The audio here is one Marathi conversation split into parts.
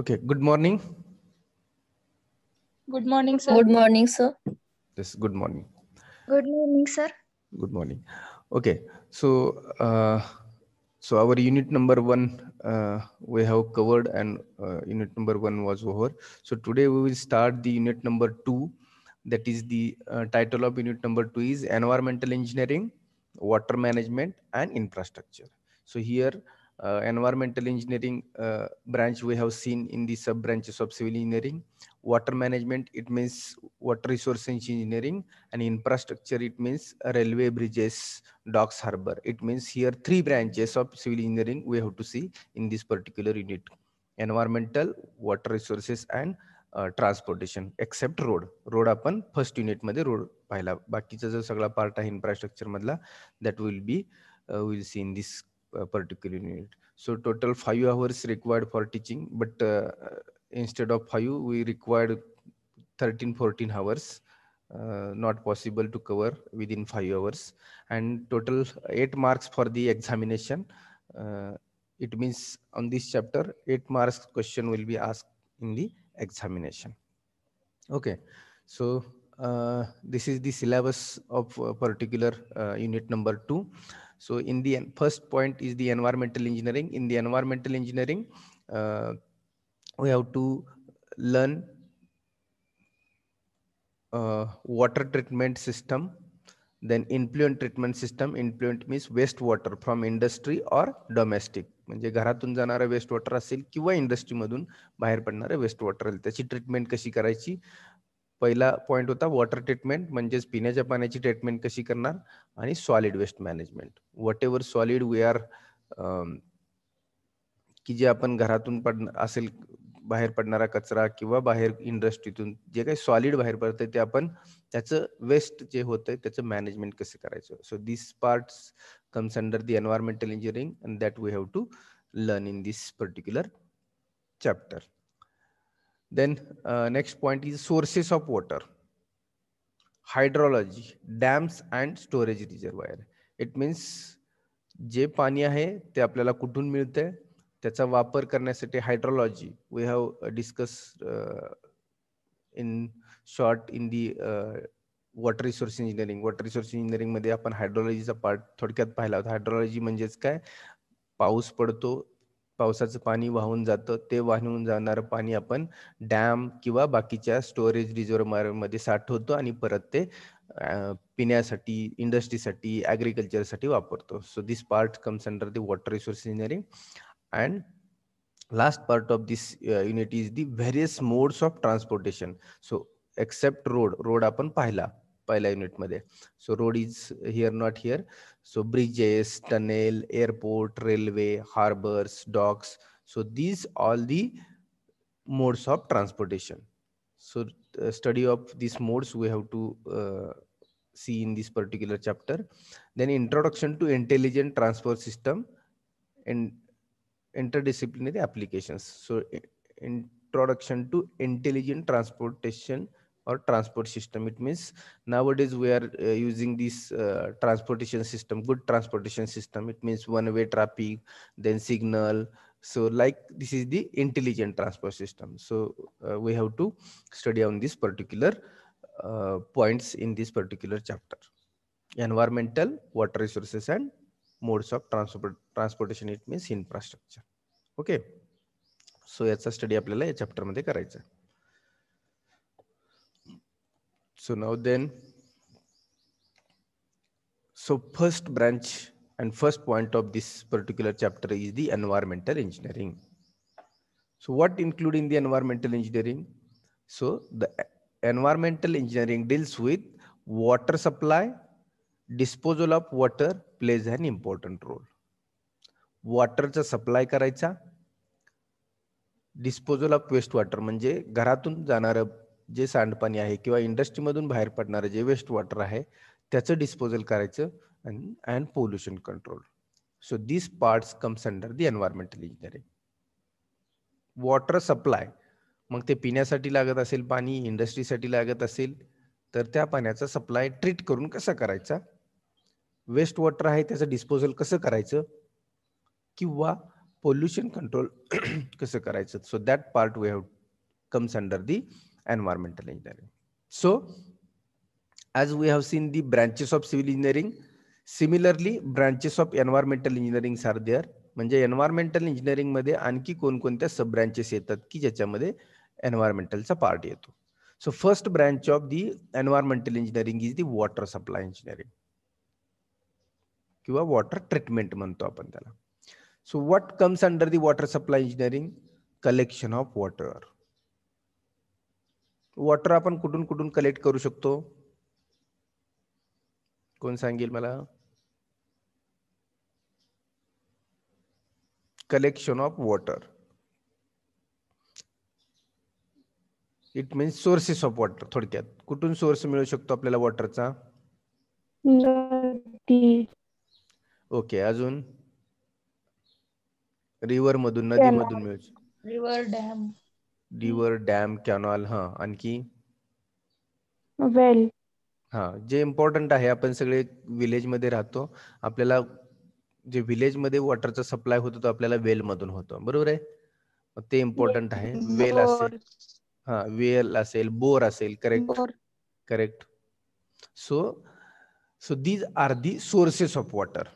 Okay, good morning. Good morning, sir. Good morning, sir. Yes, good morning. Good morning, sir. Good morning. Okay, so our unit number 1 we have covered, and unit number 1 was over. So today we will start the unit number 2. That is the title of unit number 2 is environmental engineering, water management and infrastructure. So here environmental engineering branch we have seen in the sub branches of civil engineering. Water management, it means water resource engineering, and infrastructure, it means railway, bridges, docks, harbor. It means here 3 branches of civil engineering we have to see in this particular unit: environmental, water resources and transportation except road आपण फर्स्ट युनिट मध्ये रोड पाहिला. बाकीचा जो सगळा पार्ट आहे इन्फ्रास्ट्रक्चर मधला, that will see in this particular unit. So total 5 hours required for teaching, but instead of 5 we required 13-14 hours. Not possible to cover within 5 hours, and total 8 marks for the examination. It means on this chapter 8 marks question will be asked in the examination. Okay, so this is the syllabus of particular unit number 2. So in the first point is the environmental engineering. In the environmental engineering we have to learn water treatment system, then influent treatment system. Influent means waste water from industry or domestic, म्हणजे घरातून जाणारा वेस्ट वॉटर असेल किंवा इंडस्ट्री मधून बाहेर पडणारे वेस्ट वॉटर, त्याची ट्रीटमेंट कशी करायची. पहिला पॉइंट होता वॉटर ट्रीटमेंट, म्हणजेच पिण्याच्या पाण्याची ट्रीटमेंट कशी करणार, आणि solid waste management. Whatever solid we are, की जे आपण घरातून असेल बाहेर पडणारा कचरा किंवा बाहेर इंडस्ट्रीतून जे काही सॉलिड बाहेर पडतंय ते आपण त्याचं वेस्ट जे होतंय त्याचं मॅनेजमेंट कसं करायचं. So this parts comes under the environmental engineering and that we have to learn in this particular chapter. Then next point is sources of water, hydrology, dams and storage reservoir. It means जे पाणी आहे ते आपल्याला कुठून मिळते, त्याचा वापर करण्यासाठी hydrology we have discuss in short in the water resource engineering. Water resource engineering मध्ये आपण हायड्रोलॉजीचा पार्ट थोडक्यात पाहिला होता. हायड्रोलॉजी म्हणजेच काय, पाऊस पडतो, पावसाचं पाणी वाहून जातं, ते वाहून जाणारं पाणी आपण डॅम किंवा बाकीच्या स्टोरेज रिझर्व्हायर मध्ये साठवतो आणि परत ते पिण्यासाठी, इंडस्ट्रीसाठी, ऍग्रिकल्चरसाठी वापरतो. So this part comes under the water resource engineering. And last part of this unit is the various modes of transportation. So except road आपण पाहिला पहिल्या युनिट मध्ये. So road is here not here. So bridges, tunnel, airport, railway, harbors, docks. So these all the modes of transportation. So study of these modes we have to see in this particular chapter. Then introduction to intelligent transport system and interdisciplinary applications. So introduction to intelligent transportation or transport system. It means nowadays we are using this transportation system, good transportation system. It means one-way traffic, then signal. So like this is the intelligent transport system. So we have to study on this particular points in this particular chapter: environmental, water resources and modes of transportation. It means infrastructure. Okay, so याचा स्टडी आपल्याला या चॅप्टर मध्ये करायचा. So now then, so first branch and first point of this particular chapter is the environmental engineering. So what include in the environmental engineering? So the environmental engineering deals with water supply, disposal of water plays an important role. वॉटरचा सप्लाय करायचा, डिस्पोजल ऑफ वेस्ट वॉटर म्हणजे घरातून जाणारं जे सांडपाणी आहे किंवा इंडस्ट्रीमधून बाहेर पडणारं जे वेस्ट वॉटर आहे त्याचं डिस्पोजल करायचं, and pollution control. So this parts comes under the environmental engineering. Water supply, मग ते पिण्यासाठी लागत असेल पाणी, इंडस्ट्रीसाठी लागत असेल तर त्या पाण्याचा सप्लाय ट्रीट करून कसा करायचा, वेस्ट वॉटर आहे त्याचं डिस्पोजल कसं करायचं, किंवा पोल्युशन कंट्रोल कसं करायचं. So that part we have comes under the environmental engineering. So as we have seen the branches of civil engineering, similarly branches of environmental engineering are there. म्हणजे एन्व्हायरमेंटल इंजिनिअरिंग मध्ये आणखी कोणकोणत्या सब ब्रँचेस येतात की ज्याच्यामध्ये एन्व्हायरमेंटलचा पार्ट येतो. So first branch of the environmental engineering is the water supply engineering किंवा वॉटर ट्रीटमेंट म्हणतो आपण त्याला. So what comes under the water supply engineering? Collection of water. Water आपण कुठून कुठून कलेक्ट करू शकतो? कोण सांगेल मला? Collection of water, it means sources of water. थोडक्यात कुठून सोर्स मिळू शकतो आपल्याला वॉटरचा? ओके, अजून रिव्हर मधून, नदीमधून मिळू शकतो. River, dam. River, dam, canal. हा, आणखी वेल. हा, जे इम्पॉर्टंट आहे, आपण सगळे विलेज मध्ये राहतो, आपल्याला जे विलेज मध्ये वॉटरचा सप्लाय होतो तो आपल्याला वेल मधून होतो, बरोबर आहे. ते इम्पॉर्टंट आहे. वेल असेल, हा वेल असेल, बोर असेल. Correct, correct. So these are the sources of water.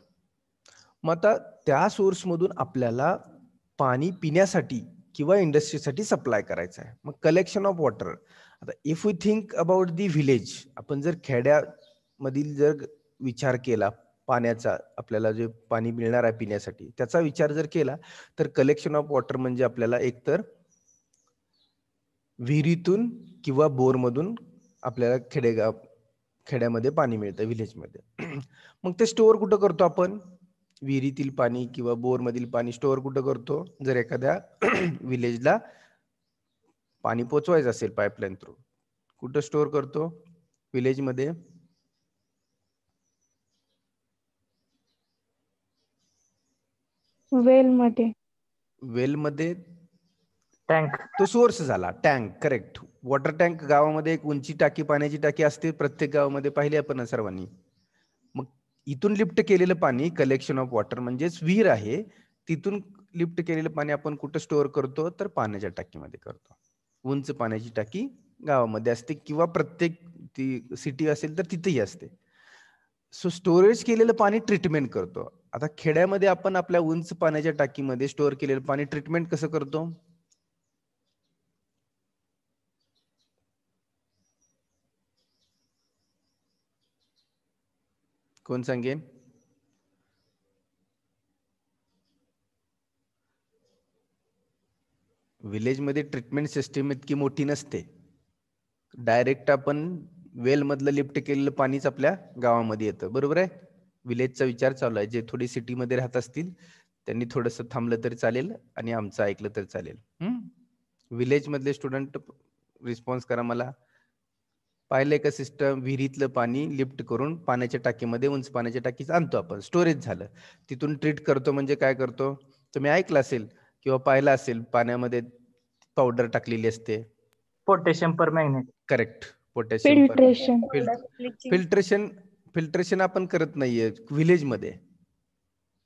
मग आता त्या सोर्स मधून आपल्याला पाणी पिण्यासाठी किंवा इंडस्ट्रीसाठी सप्लाय करायचं आहे. मग कलेक्शन ऑफ वॉटर. आता if we think about the village, आपण जर खेड्यामधील जर विचार केला पाण्याचा, आपल्याला जे पाणी मिळणार आहे पिण्यासाठी त्याचा विचार जर केला तर कलेक्शन ऑफ वॉटर म्हणजे आपल्याला एकतर विहिरीतून किंवा बोरमधून आपल्याला खेड्यामध्ये पाणी मिळतं विलेजमध्ये. मग ते स्टोअर कुठं करतो आपण? विहिरीतील पाणी किंवा बोरमधील पाणी स्टोअर कुठं करतो? जर एखाद्या विलेजला पाणी पोचवायचं असेल पाईपलाईन थ्रू, कुठं स्टोअर करतो? विलेजमध्ये. वेलमध्ये. वेलमध्ये. टँक. तो सोर्स झाला. Tank, correct. वॉटर टँक गावामध्ये एक उंची टाकी, पाण्याची टाकी असते प्रत्येक गावामध्ये, पाहिली आपण सर्वांनी. मग इथून लिफ्ट केलेलं पाणी कलेक्शन ऑफ वॉटर म्हणजेच विहीर आहे, तिथून लिफ्ट केलेलं पाणी आपण कुठं स्टोअर करतो? तर पाण्याच्या टाकीमध्ये करतो. उंच पाण्याची टाकी गावामध्ये असते किंवा प्रत्येक ती सिटी असेल तर तिथेही असते. सो स्टोरेज केलेलं पाणी ट्रीटमेंट करतो. आता खेड्यामध्ये आपण आपल्या उंच पाण्याच्या टाकीमध्ये स्टोअर केलेलं पाणी ट्रीटमेंट कसं करतो? कोण सांगेन? विलेजमध्ये ट्रीटमेंट सिस्टीम इतकी मोठी नसते. डायरेक्ट आपण वेल मधलं लिफ्ट केलेलं पाणीच आपल्या गावामध्ये येतं, बरोबर आहे. विलेजचा विचार चालू आहे. जे थोडी सिटीमध्ये राहत असतील त्यांनी थोडंसं थांबलं तरी चालेल आणि आमचं ऐकलं तरी चालेल. विलेज मधले स्टुडंट रिस्पॉन्स करा मला. पाहिलंय का सिस्टम? विहिरीतलं पाणी लिफ्ट करून पाण्याच्या टाकीमध्ये, उंच पाण्याच्या टाकीत आणतो आपण, स्टोरेज झालं, तिथून ट्रीट करतो. म्हणजे काय करतो? तुम्ही ऐकलं असेल किंवा पाहिलं असेल, पाण्यामध्ये पावडर टाकलेली असते, potassium permanganate. Correct. Potassium. Filtration. Filtration आपण करत नाहीये विलेजमध्ये.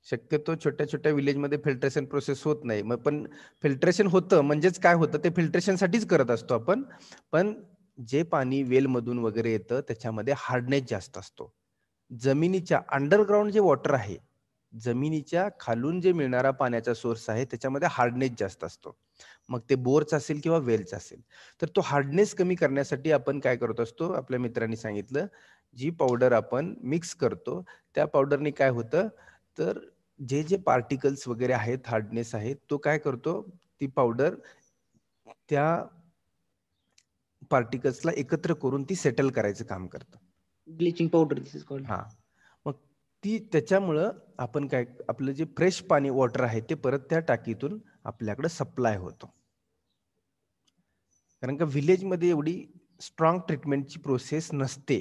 शक्यतो छोट्या छोट्या विलेजमध्ये फिल्ट्रेशन प्रोसेस होत नाही. मग पण फिल्ट्रेशन होतं म्हणजेच काय होतं? ते फिल्ट्रेशनसाठीच करत असतो आपण. पण जे पाणी वेलमधून वगैरे येतं त्याच्यामध्ये हार्डनेस जास्त असतो. जमिनीच्या अंडरग्राऊंड जे वॉटर आहे, जमिनीच्या खालून जे मिळणारा पाण्याचा सोर्स आहे त्याच्यामध्ये हार्डनेस जास्त असतो. मग ते बोरचा असेल किंवा वेलचा असेल. तर तो हार्डनेस कमी करण्यासाठी आपण काय करत असतो? आपल्या मित्रांनी सांगितलं, जी पावडर आपण मिक्स करतो त्या पावडरने काय होतं? तर जे जे पार्टिकल्स वगैरे आहेत, हार्डनेस आहे, तो काय करतो? ती पावडर त्या पार्टिकल्सला एकत्र करून ती सेटल करायचं काम करतं. Bleaching powder this is called. हा, मग ती त्याच्यामुळं आपण काय, आपलं जे फ्रेश पाणी वॉटर आहे ते परत त्या टाकीतून आपल्याकडे सप्लाय होतो. कारण का विलेजमध्ये एवढी स्ट्रॉंग ट्रीटमेंटची प्रोसेस नसते.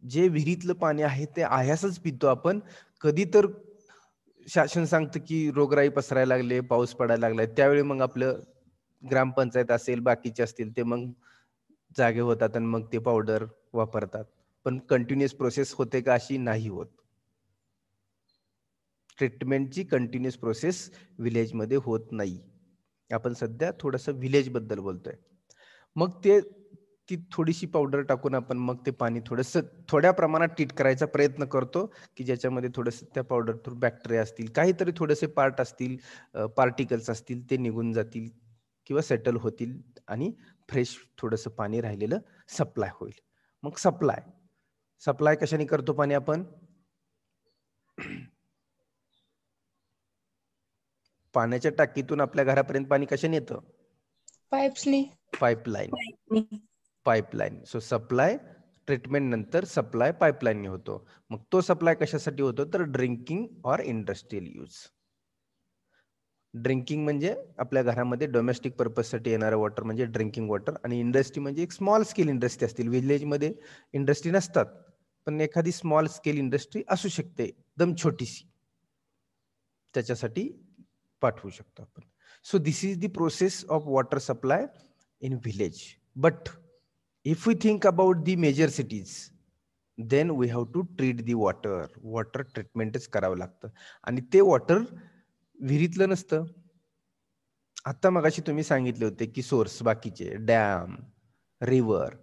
जे विहिरीतलं पाणी आहे ते आयासच पितो आपण. कधी तर शासन सांगतं की रोगराई पसरायला लागले, पाऊस पडायला लागलाय, त्यावेळी मग आपलं ग्रामपंचायत असेल, बाकीचे असतील ते मग जागे होतात आणि मग ते पावडर वापरतात. पण कंटिन्युअस प्रोसेस होते का? अशी नाही होत. ट्रीटमेंटची कंटिन्युअस प्रोसेस विलेजमध्ये होत नाही. आपण सध्या थोडंसं विलेज बद्दल बोलतोय. मग ती थोडीशी पावडर टाकून आपण मग ते पाणी थोडंसं थोड्या प्रमाणात ट्रीट करायचा प्रयत्न करतो, की ज्याच्यामध्ये थोडंसं त्या पावडर थ्रू बॅक्टेरिया असतील, काहीतरी थोडेसे पार्ट असतील, पार्टिकल्स असतील, ते निघून जातील किंवा सेटल होतील आणि फ्रेश थोडंसं पाणी राहिलेलं सप्लाय होईल. मग सप्लाय कशाने करतो पाणी आपण? पाण्याच्या टाकीतून आपल्या घरापर्यंत पाणी कशाने येतं? पाईप्सनी. पाईपलाईन. सो सप्लाय ट्रीटमेंट नंतर सप्लाय पाईपलाईनने होतो. मग तो सप्लाय कशासाठी होतो? तर drinking or industrial use. Drinking म्हणजे आपल्या घरामध्ये डोमेस्टिक पर्पजसाठी येणारं वॉटर म्हणजे ड्रिंकिंग वॉटर, आणि इंडस्ट्री म्हणजे एक स्मॉल स्केल इंडस्ट्री असतील. विलेजमध्ये इंडस्ट्री नसतात, पण एखादी स्मॉल स्केल इंडस्ट्री असू शकते, एकदम छोटीशी, त्याच्यासाठी पाठवू शकतो आपण. So this is the process of water supply in village. But if we think about the major cities, then we have to treat the water. Water ट्रीटमेंटच करावं लागतं, आणि ते वॉटर विहिरीतलं नसतं. आता मगाशी तुम्ही सांगितले होते की सोर्स बाकीचे डॅम, रिव्हर.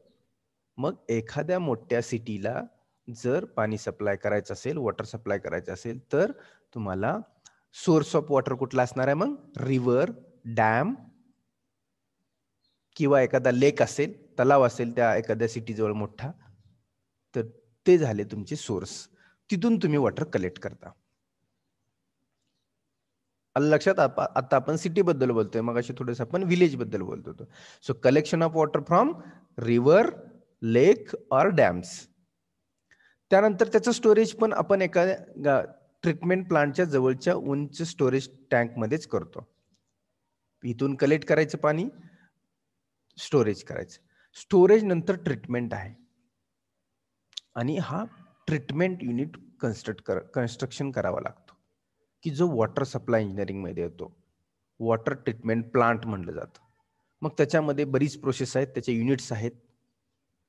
मग एखाद्या मोठ्या सिटीला जर पाणी सप्लाय करायचं असेल, वॉटर सप्लाय करायचं असेल, तर तुम्हाला सोर्स ऑफ वॉटर कुठला असणार आहे? मग रिव्हर, डॅम किंवा एखादा लेक असेल, तलाव असेल त्या एखाद्या सिटीजवळ मोठा, तर ते झाले तुमचे सोर्स. तिथून तुम्ही वॉटर कलेक्ट करता. लक्षात? आता आपण सिटी बद्दल बोलतोय, मग अशी थोडंसं आपण विलेज बद्दल बोलत होतो. So collection of water from river, lake or dams. त्यानंतर त्याचं स्टोरेज पण आपण एका ट्रीटमेंट प्लांटच्या जवळच्या उंच स्टोरेज टँक मध्येच करतो. इथून कलेक्ट करायचं पाणी, स्टोरेज करायचं. स्टोरेज नंतर ट्रीटमेंट आहे, आणि हा ट्रीटमेंट युनिट कन्स्ट्रक्शन करावा लागतो, की जो वॉटर सप्लाय इंजिनिअरिंग मध्ये येतो. वॉटर ट्रीटमेंट प्लांट म्हणलं जातं. मग त्याच्यामध्ये बरीच प्रोसेस आहेत, त्याचे युनिट्स आहेत.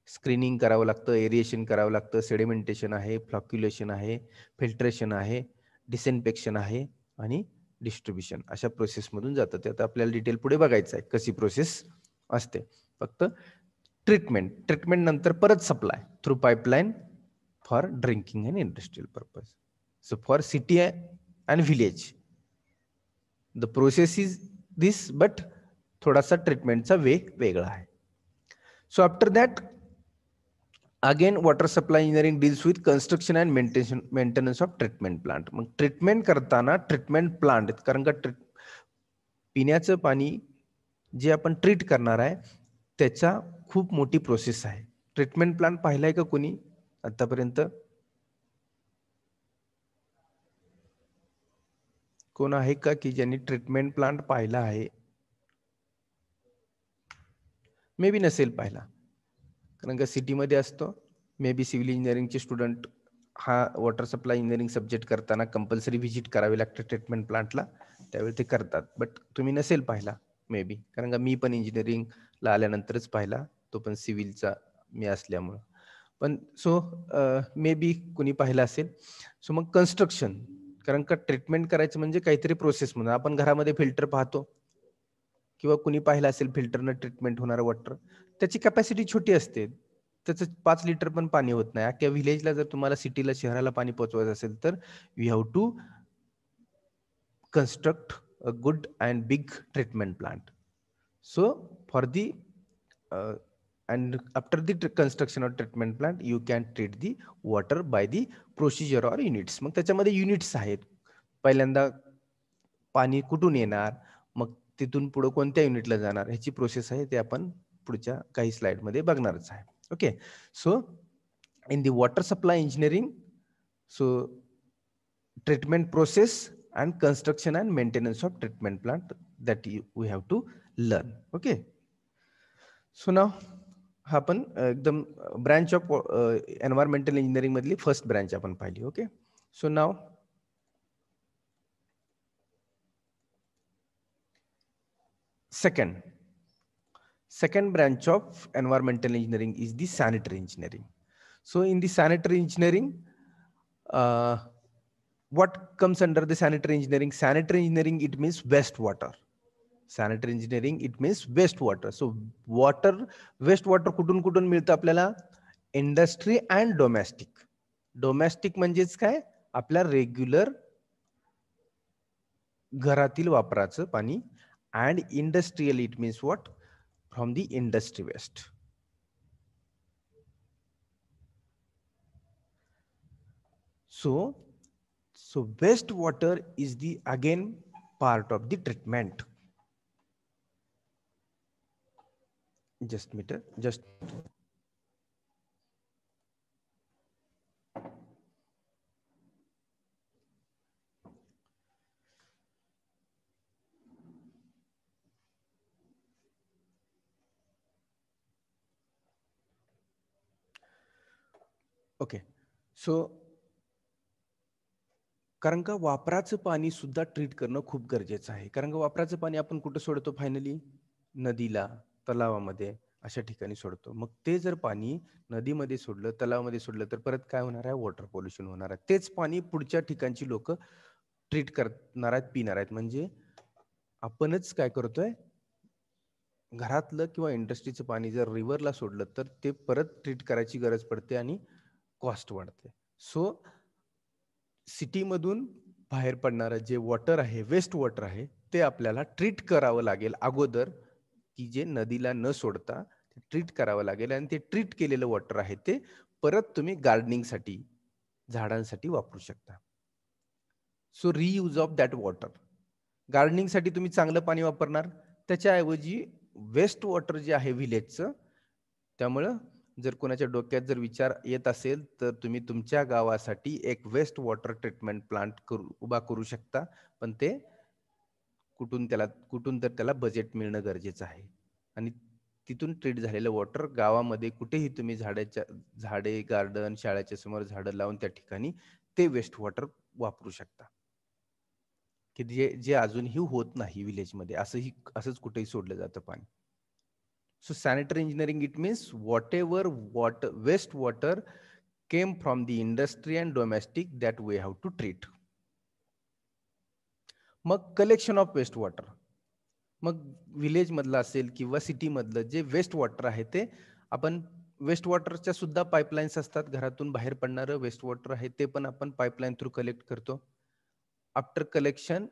स्क्रीनिंग करावं लागतं, एरिएशन करावं लागतं, सेडिमेंटेशन आहे, फ्लॉक्युलेशन आहे, फिल्ट्रेशन आहे, डिसइन्फेक्शन आहे, आणि डिस्ट्रीब्युशन. अशा प्रोसेसमधून जातं. ते आता आपल्याला डिटेल पुढे बघायचं आहे कशी प्रोसेस असते. फक्त ट्रीटमेंट नंतर परत supply through pipeline for drinking and industrial purpose. So for city and village the process is this, but थोडासा ट्रीटमेंटचा वेग वेगळा आहे. So after that again water supply engineering deals with construction and maintenance of treatment plant. मग ट्रीटमेंट करताना ट्रीटमेंट प्लांट, कारण का पिण्याचं पाणी जे आपण ट्रीट करणार आहे त्याचा खूप मोठी प्रोसेस आहे. ट्रीटमेंट प्लांट पाहिलाय का कोणी आतापर्यंत? कोण आहे का की ज्यांनी ट्रीटमेंट प्लांट पाहिला आहे? मे बी नसेल पाहिला, कारण का सिटीमध्ये असतो. मे बी सिव्हिल इंजिनिअरिंगचे स्टुडंट हा वॉटर सप्लाय इंजिनिअरिंग सब्जेक्ट करताना कंपल्सरी व्हिजिट करावी लागते ट्रीटमेंट प्लांटला, त्यावेळी ते करतात. बट तुम्ही नसेल पाहिला मे बी, कारण का मी पण इंजिनिअरिंगला आल्यानंतरच पाहिला, तो पण सिव्हिलचा मी असल्यामुळं. पण सो मे बी कुणी पाहिलं असेल. सो मग कन्स्ट्रक्शन, कारण का ट्रीटमेंट करायचं म्हणजे काहीतरी प्रोसेस म्हणून आपण घरामध्ये फिल्टर पाहतो, किंवा कुणी पाहिलं असेल फिल्टरनं ट्रीटमेंट होणारं वॉटर. त्याची कॅपॅसिटी छोटी असते, त्याचं 5 लिटर पण पाणी होत नाही. अख्ख्या विलेजला जर तुम्हाला सिटीला, शहराला पाणी पोहोचवायचं असेल तर we have to construct a good and big treatment plant. So for the and after the construction of treatment plant you can treat the water by the procedure or units. मग त्याच्यामध्ये युनिट्स आहेत. पहिल्यांदा पाणी कुठून येणार, मग तिथून पुढे कोणत्या युनिटला जाणार, ह्याची प्रोसेस आहे, ते आपण पुढच्या काही स्लाइड मध्ये बघणारच आहे. Okay. So in the water supply engineering, so treatment process and construction and maintenance of treatment plant that we have to learn. Okay. So now हा आपण एकदम ब्रांच ऑफ एन्व्हायरमेंटल इंजिनिअरिंग मधली फर्स्ट ब्रांच आपण पाहिली. Okay. So now second branch of environmental engineering is the sanitary engineering. So in the sanitary engineering what comes under the sanitary engineering? Sanitary engineering, it means wastewater. Sanitary engineering, it means wastewater. So wastewater कुठून कुठून मिळतं आपल्याला? Industry and domestic. डोमेस्टिक म्हणजेच काय? आपल्या रेग्युलर घरातील वापराचं पाणी. And industrial, it means what? From the industry waste. So wastewater is the again part of the treatment. Just meter, just. Okay, so कारण का वापराचं पाणी सुद्धा ट्रीट करणं खूप गरजेचं आहे. कारण का वापराचं पाणी आपण कुठं सोडतो फायनली? नदीला, तलावामध्ये, अशा ठिकाणी सोडतो. मग ते जर पाणी नदीमध्ये सोडलं, तलावामध्ये सोडलं तर परत काय होणार आहे? वॉटर पोल्युशन होणार आहे. तेच पाणी पुढच्या ठिकाणची लोक ट्रीट करणार आहेत, पिणार आहेत. म्हणजे आपणच काय करतोय? घरातलं किंवा इंडस्ट्रीचं पाणी जर रिव्हरला सोडलं तर ते परत ट्रीट करायची गरज पडते आणि कॉस्ट वाढते. सो सिटीमधून बाहेर पडणारं जे वॉटर आहे, वेस्ट वॉटर आहे, ते आपल्याला ट्रीट करावं लागेल अगोदर, की जे नदीला न सोडता ट्रीट करावं लागेल. आणि ते ट्रीट केलेलं वॉटर आहे ते परत तुम्ही गार्डनिंगसाठी, झाडांसाठी वापरू शकता. So reuse of that water. गार्डनिंगसाठी तुम्ही चांगलं पाणी वापरणार, त्याच्याऐवजी वेस्ट वॉटर जे आहे व्हिलेजचं, त्यामुळं जर कोणाच्या डोक्यात जर विचार येत असेल तर तुम्ही तुमच्या गावासाठी एक वेस्ट वॉटर ट्रीटमेंट प्लांट उभा करू शकता. पण ते कुठून तर त्याला बजेट मिळणं गरजेचं आहे. आणि तिथून ट्रीट झालेलं वॉटर गावामध्ये कुठेही तुम्ही झाडे, गार्डन, शाळेच्या समोर झाडं लावून त्या ठिकाणी ते वेस्ट वॉटर वापरू शकता. की जे अजूनही होत नाही विलेजमध्ये, असंच कुठेही सोडलं जातं पाणी. So sanitary engineering, it means whatever waste water came from the industry and domestic that we have to treat. मग कलेक्शन ऑफ वेस्ट वॉटर. मग विलेज मधलं असेल किंवा सिटी मधलं जे वेस्ट वॉटर आहे ते आपण, वेस्ट वॉटरच्या सुद्धा पाईपलाईन्स असतात. घरातून बाहेर पडणारं वेस्ट वॉटर आहे ते पण आपण पाईपलाईन थ्रू कलेक्ट करतो. After collection,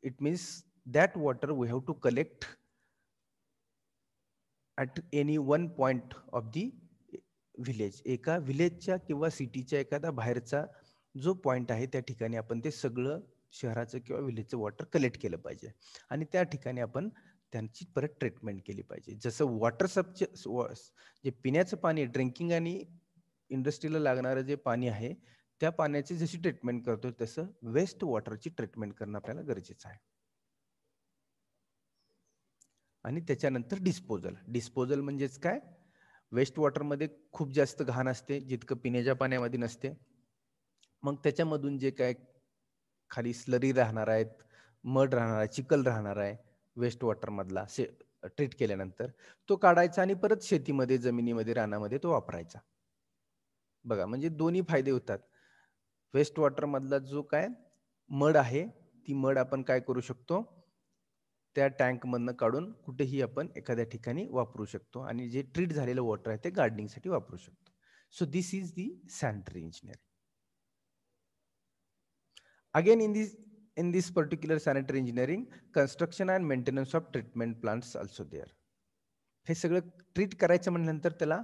it means that water we have to collect at any one point of the village. एका विलेजच्या किंवा सिटीच्या एखादा बाहेरचा जो पॉइंट आहे त्या ठिकाणी आपण ते सगळं शहराचं किंवा विलेजचं वॉटर कलेक्ट केलं पाहिजे. आणि त्या ठिकाणी आपण त्यांची परत ट्रीटमेंट केली पाहिजे. जसं जे पिण्याचं पाणी, ड्रिंकिंग आणि इंडस्ट्रीला लागणारं जे पाणी आहे, त्या पाण्याची जशी ट्रीटमेंट करतो तसं वेस्ट वॉटरची ट्रीटमेंट करणं आपल्याला गरजेचं आहे. आणि त्याच्यानंतर डिस्पोजल म्हणजेच काय? वेस्ट वॉटरमध्ये खूप जास्त घाण असते, जितकं पिण्याच्या पाण्यामध्ये नसते. मग त्याच्यामधून जे काय खाली स्लरी राहणार आहेत, मड राहणार आहे, चिखल राहणार आहे वेस्ट वॉटर मधला, ट्रीट केल्यानंतर तो काढायचा आणि परत शेतीमध्ये, जमिनीमध्ये, रानामध्ये तो वापरायचा. बघा, म्हणजे दोन्ही फायदे होतात. वेस्ट वॉटर मधला जो काय मड आहे, ती मड आपण काय करू शकतो? त्या टँक मधनं काढून कुठेही आपण एखाद्या ठिकाणी वापरू शकतो. आणि जे ट्रीट झालेलं वॉटर आहे ते गार्डनिंगसाठी वापरू शकतो. So this is the sanitary engineering. Again in this particular sanitary engineering, construction and maintenance of treatment plants also there. हे सगळं ट्रीट करायचं म्हणल्यानंतर त्याला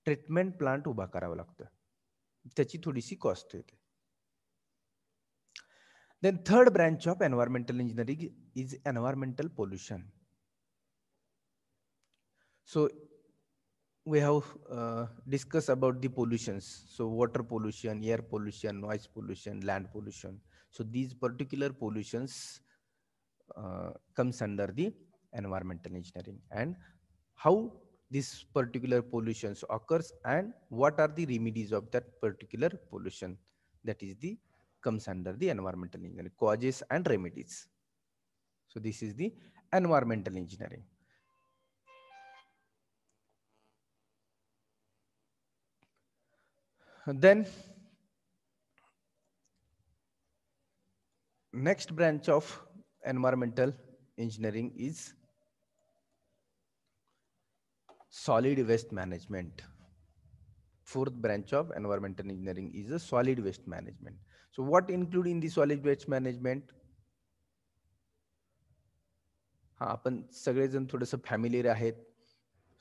ट्रीटमेंट प्लांट उभा करावं लागतं, त्याची थोडीशी कॉस्ट येते. Then third branch of environmental engineering is environmental pollution. So we have discussed about the pollutions. So water pollution, air pollution, noise pollution, land pollution. So these particular pollutions comes under the environmental engineering, and how this particular pollutions occurs and what are the remedies of that particular pollution, that is the comes under the environmental engineering, causes and remedies. So this is the environmental engineering. Then Next branch of environmental engineering is solid waste management. Fourth branch of environmental engineering is a solid waste management. So what include in the solid waste management? हा, आपण सगळेजण थोडंसं फॅमिलियर आहेत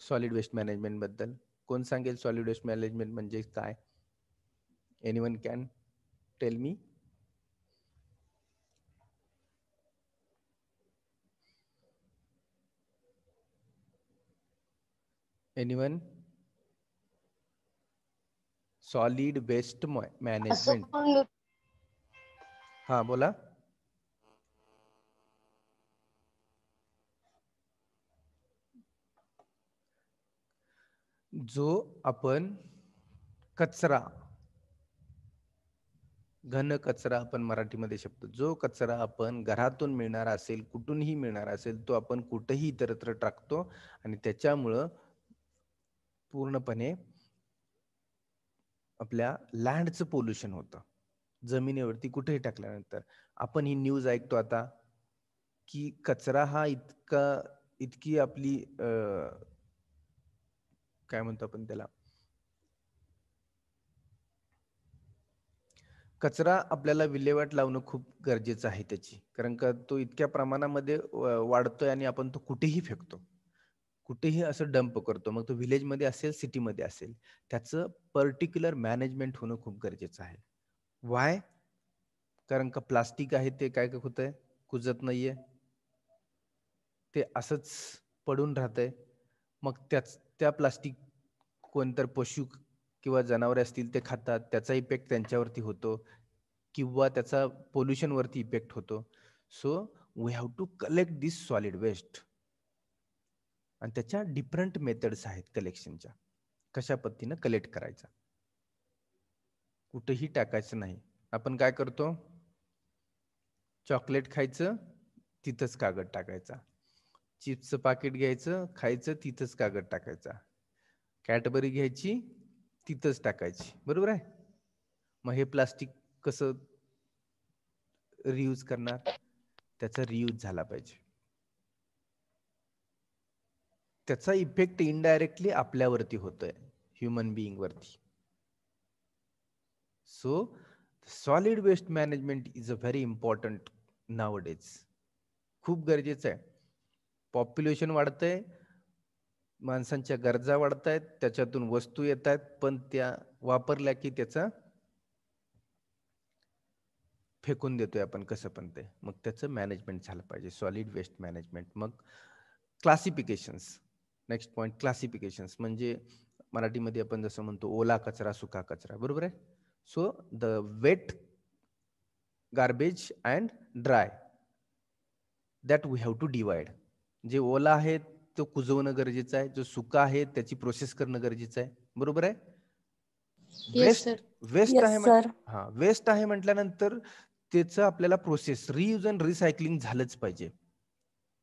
सॉलिड वेस्ट मॅनेजमेंट बद्दल. कोण सांगेल सॉलिड वेस्ट मॅनेजमेंट म्हणजे काय? Anyone can tell me? Anyone? Solid waste management. हा बोला. जो आपण कचरा, घन कचरा आपण मराठीमध्ये शब्द, जो कचरा आपण घरातून मिळणार असेल, कुठूनही मिळणार असेल, तो आपण कुठेही इतरत्र टाकतो आणि त्याच्यामुळं पूर्णपणे आपल्या लँडचं पोल्युशन होतं. जमिनीवरती कुठेही टाकल्यानंतर आपण ही न्यूज ऐकतो आता की कचरा हा इतकी आपली काय म्हणतो आपण त्याला, कचरा आपल्याला विल्हेवाट लावणं खूप गरजेचं आहे त्याची, कारण का तो इतक्या प्रमाणामध्ये वाढतोय आणि आपण तो कुठेही फेकतो, कुठेही असं डंप करतो. मग तो विलेजमध्ये असेल, सिटीमध्ये असेल, त्याचं पर्टिक्युलर मॅनेजमेंट होणं खूप गरजेचं आहे. वाय? कारण का प्लास्टिक आहे ते काय होतंय, कुजत नाहीये, ते असंच पडून राहतंय. मग त्या प्लास्टिक कोणतर पशु किंवा जनावरे असतील ते खातात, त्याचा इफेक्ट त्यांच्यावरती होतो किंवा त्याचा पोल्युशन वरती इफेक्ट होतो. So we have to collect this solid waste. आणि त्याच्या डिफरंट मेथड्स आहेत कलेक्शनच्या. कशा पद्धतीनं कलेक्ट करायचा, कुठेही टाकायचं नाही. आपण काय करतो, चॉकलेट खायचं, तिथंच कागद टाकायचा. चिप्सचं पाकिट घ्यायचं, खायचं, तिथंच कागद टाकायचा. कॅडबरी घ्यायची, तिथंच टाकायची. बरोबर आहे? मग हे प्लास्टिक कसं रियूज करणार? त्याचा रियूज झाला पाहिजे. त्याचा इफेक्ट इनडायरेक्टली आपल्यावरती होतोय, ह्युमन बिईंग वरती. So solid waste management is a very important nowadays. खूप गरजेचं आहे. पॉप्युलेशन वाढतंय, माणसांच्या गरजा वाढतायत, त्याच्यातून वस्तू येत आहेत, पण त्या वापरल्या की त्याचा फेकून देतोय आपण कसं पण ते. मग त्याचं मॅनेजमेंट झालं पाहिजे, सॉलिड वेस्ट मॅनेजमेंट. मग क्लासिफिकेशन्स. नेक्स्ट पॉइंट, क्लासिफिकेशन्स म्हणजे मराठीमध्ये आपण जसं म्हणतो ओला कचरा, सुका कचरा. बरोबर आहे? So the wet garbage and dry, that we have to divide. जे ओला आहे तो कुजवणं गरजेचं आहे, जो सुका आहे त्याची प्रोसेस करणं गरजेचं आहे. बरोबर आहे? वेस्ट आहे, हा वेस्ट आहे म्हटल्यानंतर त्याचं आपल्याला प्रोसेस, रियूज अँड रिसायकलिंग झालंच पाहिजे,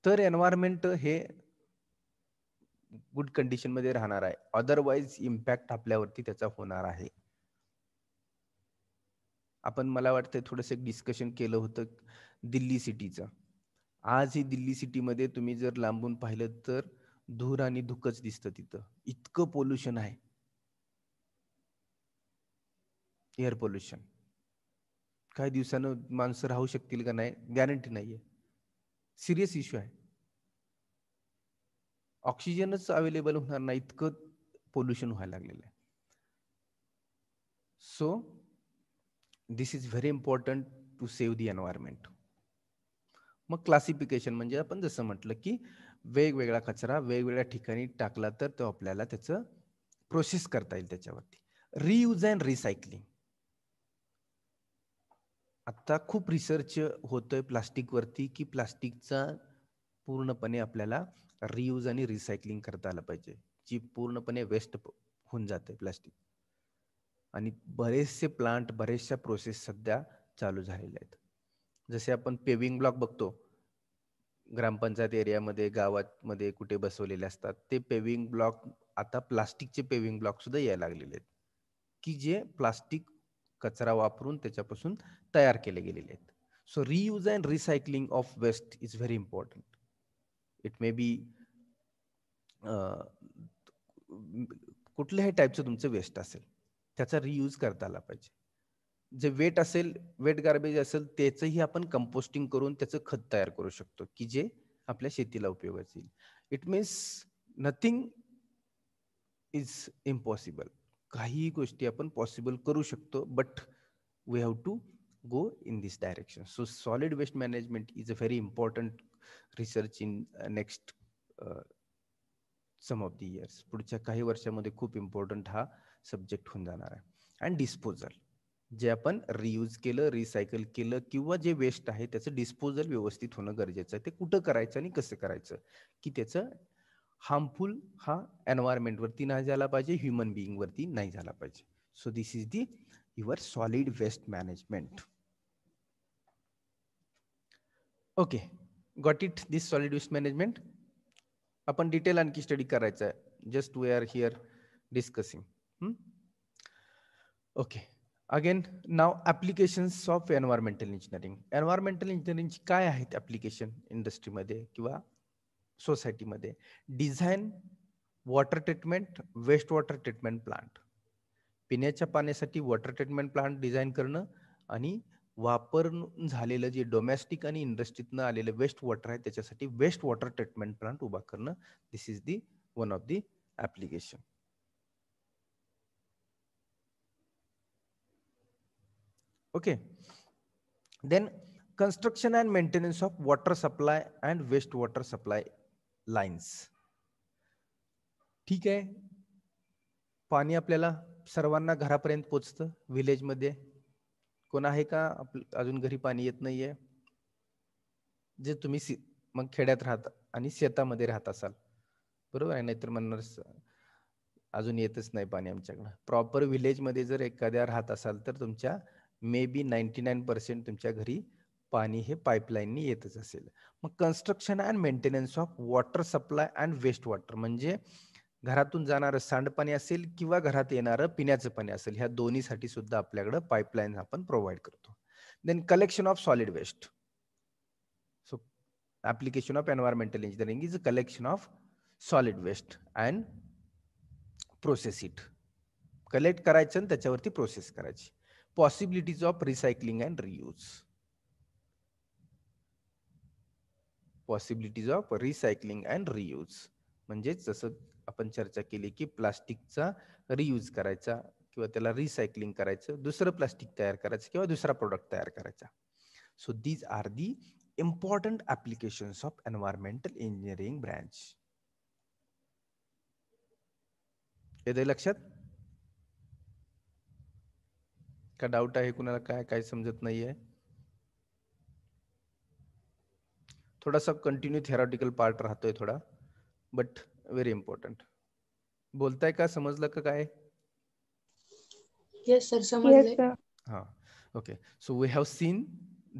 तर एन्व्हायरमेंट हे गुड कंडिशन मध्ये राहणार आहे. अदरवाईज इम्पॅक्ट आपल्यावरती त्याचा होणार आहे. आपण मला वाटतं थोडंसं एक डिस्कशन केलं होतं दिल्ली सिटीचं. आज ही दिल्ली सिटीमध्ये तुम्ही जर लांबून पाहिलं तर धूर आणि धुकच दिसतं. तिथं इतकं पोल्युशन आहे, एअर पोल्युशन. काही दिवसानं माणसं राहू शकतील का नाही गॅरंटी नाहीये. सिरियस इश्यू आहे. ऑक्सिजनच अवेलेबल होणार नाही, इतकं पोल्युशन व्हायला लागलेलं आहे. So this is very important to save the environment. मग क्लासिफिकेशन म्हणजे आपण जसं म्हटलं की वेगवेगळा कचरा वेगवेगळ्या ठिकाणी टाकला तर तो आपल्याला त्याचं प्रोसेस करता येईल त्याच्यावरती. Reuse and recycling. आता खूप रिसर्च होतोय प्लास्टिक वरती की प्लास्टिकचा पूर्णपणे आपल्याला रियूज आणि रिसायकलिंग करता आलं पाहिजे, जी पूर्णपणे वेस्ट होऊन जाते प्लास्टिक. आणि बरेचसे प्लांट, बरेचशा प्रोसेस सध्या चालू झालेल्या आहेत. जसे आपण पेविंग ब्लॉक बघतो ग्रामपंचायत एरियामध्ये, गावामध्ये कुठे बसवलेले असतात, ते पेविंग ब्लॉक आता प्लास्टिकचे पेविंग ब्लॉक सुद्धा यायला लागलेले आहेत, की जे प्लास्टिक कचरा वापरून त्याच्यापासून तयार केले गेलेले आहेत. So reuse and recycling of waste is very important. It may be कुठल्याही टाईपचं तुमचं वेस्ट असेल त्याचा रियूज करता आला पाहिजे. जे वेट असेल, वेट गार्बेज असेल, त्याचंही आपण कंपोस्टिंग करून त्याचं खत तयार करू शकतो की जे आपल्या शेतीला उपयोगात येईल. It means nothing is impossible. काहीही गोष्टी आपण पॉसिबल करू शकतो, but we have to go in this direction. So solid waste management is a very important research in next some of the years. पुढच्या काही वर्षामध्ये खूप इम्पॉर्टंट हा सब्जेक्ट होऊन जाणार आहे. अँड डिस्पोजल, जे आपण रियूज केलं, रिसायकल केलं किंवा जे वेस्ट आहे त्याचं डिस्पोजल व्यवस्थित होणं गरजेचं आहे. ते कुठं करायचं आणि कसं करायचं की त्याचं हार्मफुल हा एन्व्हायरमेंटवरती नाही झाला पाहिजे, ह्युमन बिईंगवरती नाही झाला पाहिजे. So this is the your solid waste management. Okay, got it, this solid waste management. आपण डिटेल आणखी स्टडी करायचं आहे. Just we are here discussing. Okay, again नाव applications of environmental engineering. Environmental इंजिनिअरिंगची काय आहेत ॲप्लिकेशन इंडस्ट्रीमध्ये किंवा सोसायटीमध्ये? Design water treatment, waste water treatment plant. पिण्याच्या पाण्यासाठी वॉटर ट्रीटमेंट प्लांट डिझाईन करणं आणि वापरून झालेलं जे डोमेस्टिक आणि इंडस्ट्रीतनं आलेलं वेस्ट वॉटर आहे त्याच्यासाठी वेस्ट वॉटर ट्रीटमेंट प्लांट उभा करणं. This is the one of the application. Okay, then construction and maintenance of water supply and wastewater supply lines. ठीक आहे, पाणी आपल्याला सर्वांना घरापर्यंत पोचतं विलेजमध्ये. कोण आहे का अजून घरी पाणी येत नाहीये? जे तुम्ही मग खेड्यात राहता आणि शेतामध्ये राहत असाल, बरोबर आहे, नाहीतर म्हणणार अजून येतच नाही पाणी आमच्याकडं. प्रॉपर विलेजमध्ये जर एखाद्या राहत असाल तर तुमच्या मे बी 99% तुमच्या घरी पाणी हे पाईपलाईननी येतच असेल. मग construction and maintenance of water supply and waste water म्हणजे घरातून जाणारं सांडपाणी असेल किंवा घरात येणारं पिण्याचं पाणी असेल, ह्या दोन्हीसाठी सुद्धा आपल्याकडं पाईपलाईन आपण प्रोव्हाइड करतो. Then collection of solid waste. So application of environmental engineering is a collection of solid waste and process it. Collect करायचं आणि त्याच्यावरती प्रोसेस करायची. Possibilities of recycling and reuse. Possibilities of recycling and reuse म्हणजे जसं आपण चर्चा केली की प्लास्टिकचा रियूज करायचा किंवा त्याला रिसायकलिंग करायचं, दुसरं प्लास्टिक तयार करायचं किंवा दुसरा प्रोडक्ट तयार करायचा. So these are the important applications of environmental engineering branch. येते लक्षात? का डाऊट आहे कुणाला? काय समजत नाहीये? थोडासा कंटिन्यू थेरॉटिकल पार्ट राहतोय थोडा, बट व्हेरी इम्पॉर्टंट. बोलताय का? समजलं का काय? Yes, sir. समजले. Yes, sir. हा, okay. So we have seen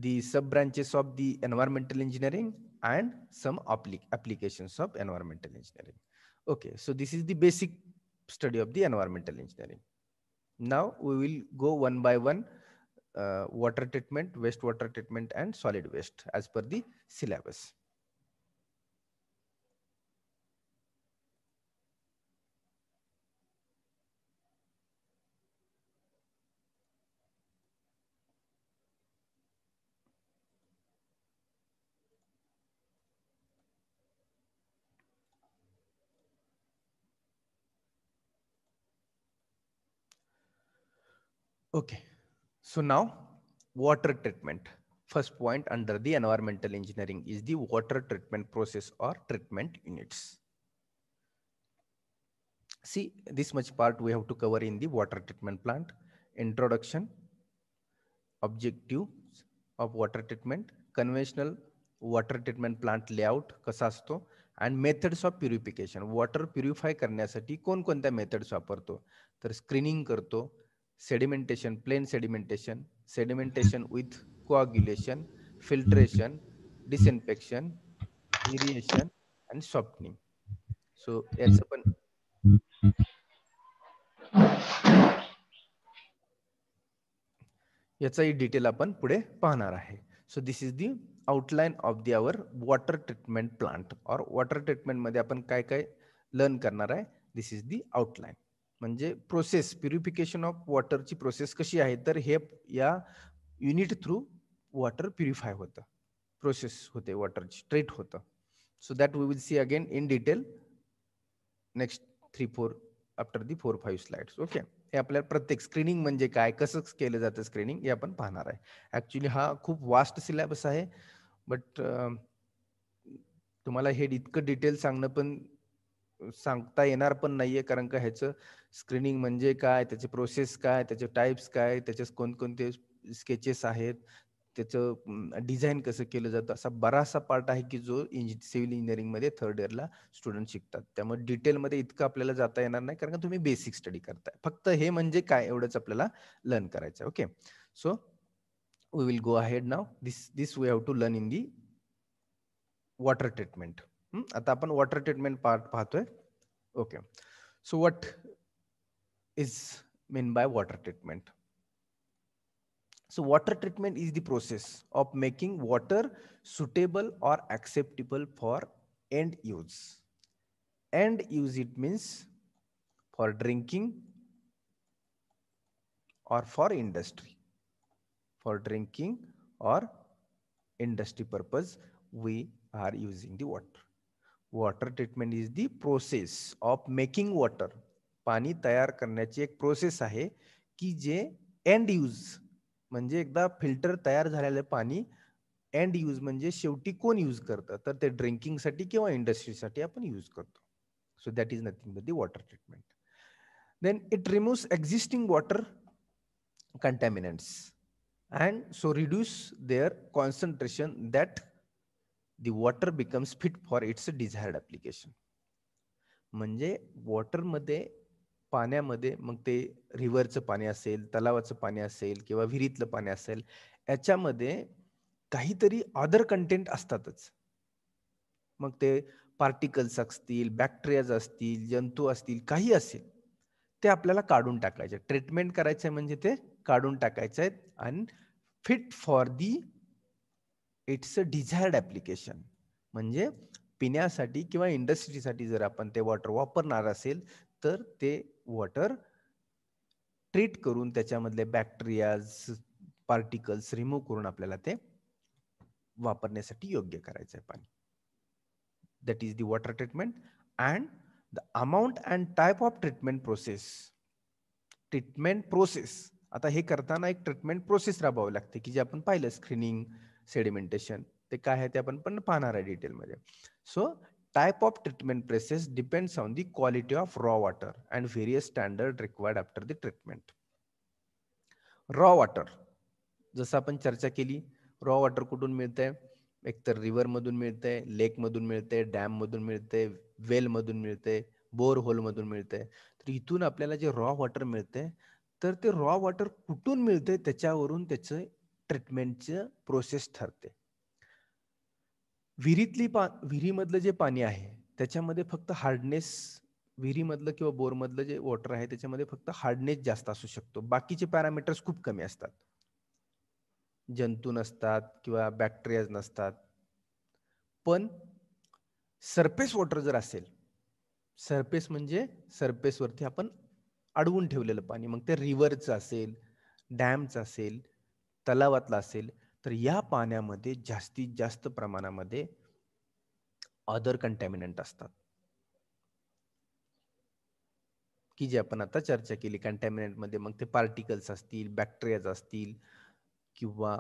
the sub branches of the environmental engineering and some applications of environmental engineering. Okay, so this is the basic study of the environmental engineering. Now we will go one by one, water treatment, wastewater treatment and solid waste as per the syllabus. Okay, so now water treatment. First point under the environmental engineering is the water treatment process or treatment units. See, this much part we have to cover in the water treatment plant. Introduction, objectives of water treatment, conventional water treatment plant layout कसा असतो, and methods of purification. Water purify करण्यासाठी कोणकोणत्या methods वापरतो? तर स्क्रीनिंग करतो, sedimentation, plain sedimentation, sedimentation with coagulation, filtration, disinfection, aeration and softening. So याचं पण याचाही डिटेल आपण पुढे पाहणार आहे. So this is the outline of the our water treatment plant और वॉटर ट्रीटमेंटमध्ये आपण काय काय लर्न करणार आहे. This is the outline. म्हणजे प्रोसेस, प्युरिफिकेशन ऑफ वॉटरची प्रोसेस कशी आहे, तर हे या युनिट थ्रू वॉटर प्युरिफाय होतं, प्रोसेस होते वॉटरची, ट्रीट होतं. So that we will see again in detail next 3-4 after the 4-5 slides. Okay, हे आपल्याला प्रत्येक स्क्रीनिंग म्हणजे काय, कसं केलं जातं स्क्रीनिंग, हे आपण पाहणार आहे. ऍक्च्युली हा खूप वास्ट सिलेबस आहे, बट तुम्हाला हे इतकं डिटेल सांगता येणार पण नाहीये, कारण का ह्याचं स्क्रीनिंग म्हणजे काय, त्याचे प्रोसेस काय, त्याचे टाइप्स काय, त्याचे कोणकोणते स्केचेस आहेत, त्याचं डिझाईन कसं केलं जातं, असा बराचसा पार्ट आहे की जो सिव्हिल इंजिनिअरिंगमध्ये थर्ड इयरला स्टुडंट शिकतात. त्यामुळे डिटेलमध्ये इतकं आपल्याला जाता येणार नाही, कारण का तुम्ही बेसिक स्टडी करताय. फक्त हे म्हणजे काय एवढंच आपल्याला लर्न करायचं आहे. Okay, so we will go ahead now. This we have to learn in the water treatment. आता आपण वॉटर ट्रीटमेंट पार्ट पाहतोय. Okay, so what is mean by water treatment? So water treatment is the process of making water suitable or acceptable for end use. End use, it means for drinking or for industry. For drinking or industry purpose, we are using the water. Water treatment is the process of making water. पाणी तयार करण्याची एक प्रोसेस आहे की जे एंड यूज म्हणजे एकदा फिल्टर तयार झालेलं पाणी एंड यूज म्हणजे शेवटी कोण यूज करतं, तर ते ड्रिंकिंगसाठी किंवा इंडस्ट्रीसाठी आपण यूज करतो. So that is nothing but the water treatment. Then it removes existing water contaminants and so reduce their concentration that the water becomes fit for its desired application. म्हणजे वॉटरमध्ये, पाण्यामध्ये, मग ते रिव्हरचं पाणी असेल, तलावाचं पाणी असेल किंवा विहिरीतलं पाणी असेल, याच्यामध्ये काहीतरी अदर कंटेंट असतातच. मग ते पार्टिकल्स असतील, बॅक्टेरियाज असतील, जंतू असतील, काही असेल, ते आपल्याला काढून टाकायचे. ट्रीटमेंट करायचं म्हणजे ते काढून टाकायचे आहेत आणि fit for the it's a desired application. म्हणजे पिण्यासाठी किंवा इंडस्ट्रीसाठी जर आपण ते वॉटर वापरणार असेल, तर ते वॉटर ट्रीट करून त्याच्यामधले बॅक्टेरियाज, पार्टिकल्स रिमूव्ह करून आपल्याला ते वापरण्यासाठी योग्य करायचं आहे पाणी. That is the water treatment. And the amount and type of treatment process. Treatment process, आता हे करताना एक ट्रीटमेंट प्रोसेस राबवावी लागते की जे आपण पाहिलं, स्क्रीनिंग, सेडिमेंटेशन, ते काय आहे ते आपण पण पाहणार आहे डिटेलमध्ये. So type of treatment process depends on the quality of raw water and various standard required after the treatment. Raw water, जसं आपण चर्चा केली, रॉ वॉटर कुठून मिळतंय? एकतर रिव्हर मधून मिळतंय, लेक मधून मिळतंय, डॅम मधून मिळतंय, वेल मधून मिळतंय, बोर होल मधून मिळतंय. तर इथून आपल्याला जे रॉ वॉटर मिळतंय, तर ते रॉ वॉटर कुठून मिळतंय त्याच्यावरून त्याचं ट्रीटमेंटचं प्रोसेस ठरते. विहिरीमधलं जे पाणी आहे त्याच्यामध्ये फक्त हार्डनेस, विहिरीमधलं किंवा बोरमधलं जे वॉटर आहे त्याच्यामध्ये फक्त हार्डनेस जास्त असू शकतो, बाकीचे पॅरामीटर्स खूप कमी असतात. जंतू नसतात किंवा बॅक्टेरियाज नसतात. पण सरफेस वॉटर जर असेल, सरफेस म्हणजे सरफेसवरती आपण अडवून ठेवलेलं पाणी, मग ते रिव्हरचं असेल, डॅमचं असेल, तलावातलं असेल, तर या पाण्यामध्ये जास्तीत जास्त प्रमाणामध्ये अदर कंटॅमिनंट असतात की जे आपण आता चर्चा केली. कंटॅमिनंट मध्ये मग ते पार्टिकल्स असतील, बॅक्टेरियाज असतील किंवा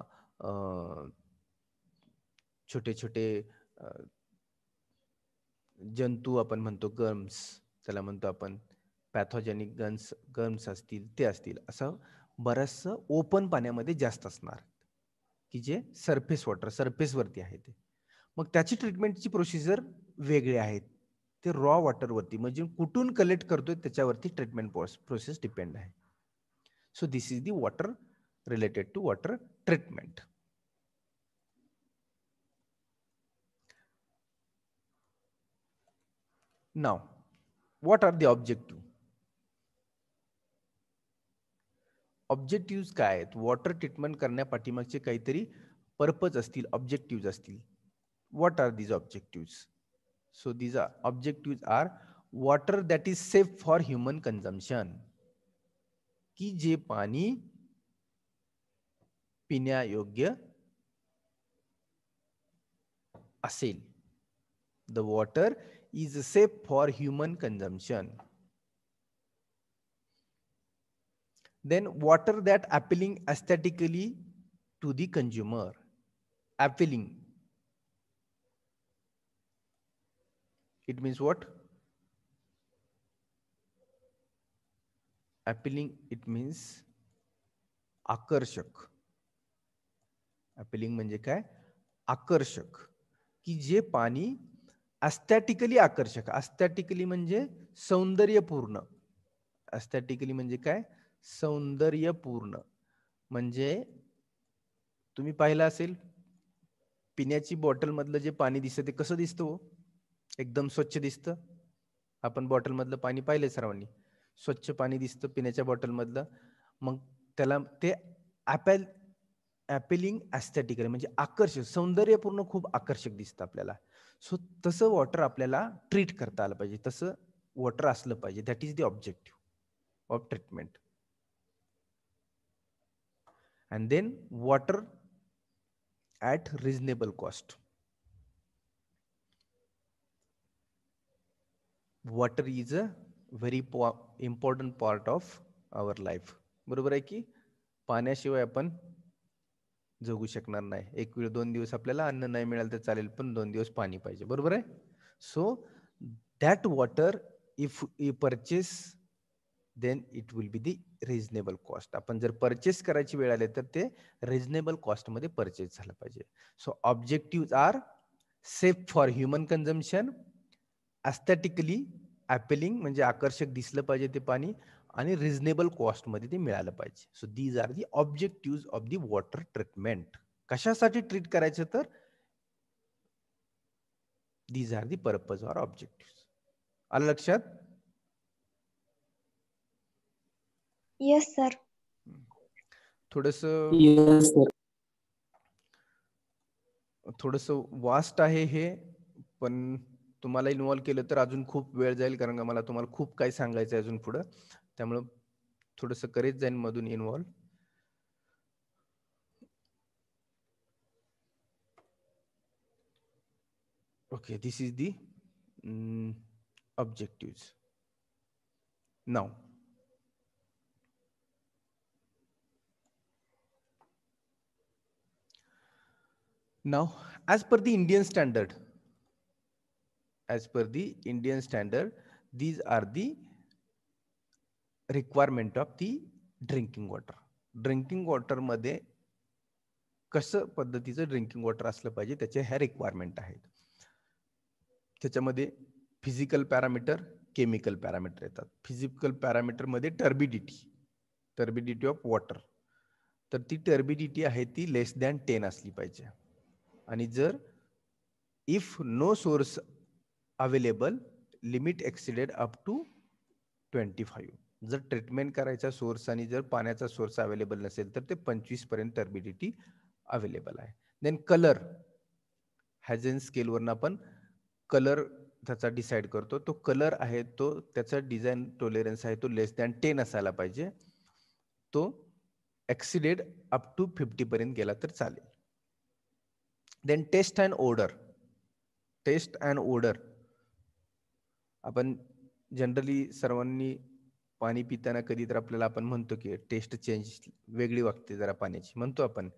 छोटे छोटे जंतू आपण म्हणतो, गर्म्स त्याला म्हणतो आपण, पॅथोजेनिक गर्म्स असतील, ते असतील. असं बरंचसं ओपन पाण्यामध्ये जास्त असणार की जे सरफेस वॉटर, सरफेसवरती आहे ते. मग त्याची ट्रीटमेंटची प्रोसिजर वेगळी आहे. ते रॉ वॉटरवरती म्हणजे कुठून कलेक्ट करतोय त्याच्यावरती ट्रीटमेंट प्रोसेस डिपेंड आहे. So this is the water related to water treatment. Now what are the objective? Objective काय आहेत? वॉटर ट्रीटमेंट करण्यापाठीमागचे काहीतरी पर्पज असतील, ऑब्जेक्टिव्ह असतील. What are these objective? So these objective are water that is safe for human consumption, की जे पाणी पिण्यायोग्य असेल. The water is safe for human consumption. Then water that appealing aesthetically to the consumer. Appealing. It means what? Appealing, it means आकर्षक. Appealing म्हणजे काय? आकर्षक, की जे पाणी अस्थेटिकली आकर्षक. अस्थेटिकली म्हणजे सौंदर्यपूर्ण. अस्थेटिकली म्हणजे काय? सौंदर्यपूर्ण. म्हणजे तुम्ही पाहिलं असेल पिण्याची बॉटल मधलं जे पाणी दिसतं ते कसं दिसतं? एकदम स्वच्छ दिसतं. आपण बॉटल मधलं पाणी पाहिलंय सर्वांनी. स्वच्छ पाणी दिसतं पिण्याच्या बॉटल मधलं. मग त्याला ते ॲपेलिंग ॲस्थेटिकली म्हणजे आकर्षक, सौंदर्यपूर्ण, खूप आकर्षक दिसतं आपल्याला. सो तसं वॉटर आपल्याला ट्रीट करता आलं पाहिजे, तसं वॉटर असलं पाहिजे. That is the objective of treatment. And then water at reasonable cost. Water is a very important part of our life. बरोबर आहे की पाण्याशिवाय आपण जगू शकणार नाही. एक वेळ 2 दिवस आपल्याला अन्न नाही मिळालं तर चालेल, पण 2 दिवस पाणी पाहिजे. बरोबर आहे. So that water if you purchase then it will be the reasonable cost. आपण जर परचेस करायची वेळ आली तर ते रिझनेबल कॉस्टमध्ये परचेस झालं पाहिजे. So objective are safe for human consumption, aesthetically appealing म्हणजे आकर्षक दिसलं पाहिजे ते पाणी, आणि रिझनेबल कॉस्टमध्ये ते मिळालं पाहिजे. So these R the objective of the water treatment. कशासाठी ट्रीट करायचं तर these are the purpose or objective. आलं लक्षात? Yes sir. थोडस वास्ट आहे हे, पण तुम्हाला इन्व्हॉल्व केलं तर अजून खूप वेळ जाईल, कारण का मला तुम्हाला खूप काही सांगायचं आहे अजून पुढं. त्यामुळं थोडंसं करीत जाईन मधून involve. Okay, this is the objectives. Now, as per the Indian standard, these are the requirement of the drinking water. Drinking water मध्ये कसं पद्धतीचं ड्रिंकिंग वॉटर असलं पाहिजे त्याचे ह्या रिक्वायरमेंट आहेत. त्याच्यामध्ये फिजिकल पॅरामीटर, केमिकल पॅरामीटर येतात. फिजिकल पॅरामीटर मध्ये टर्बिडिटी ऑफ वॉटर. तर ती टर्बिडिटी आहे ती लेस दॅन 10 असली पाहिजे. आणि जर if no source available, limit exceeded up to 25. जर ट्रीटमेंट करायचा सोर्स आणि जर पाण्याचा सोर्स अवेलेबल नसेल तर ते 25 पर्यंत टर्बिडिटी अवेलेबल आहे. देन कलर, हॅझेन स्केलवरून आपण कलर त्याचा डिसाइड करतो. तो कलर आहे तो त्याचा डिझाईन टॉलरन्स आहे तो लेस दॅन 10 असायला पाहिजे. तो एक्सिडेड अप टू 50 पर्यंत गेला तर चालेल. Then taste and odour. आपण जनरली सर्वांनी पाणी पिताना कधी तर आपल्याला आपण म्हणतो की टेस्ट चेंज वेगळी वाटते जरा पाण्याची, म्हणतो आपण.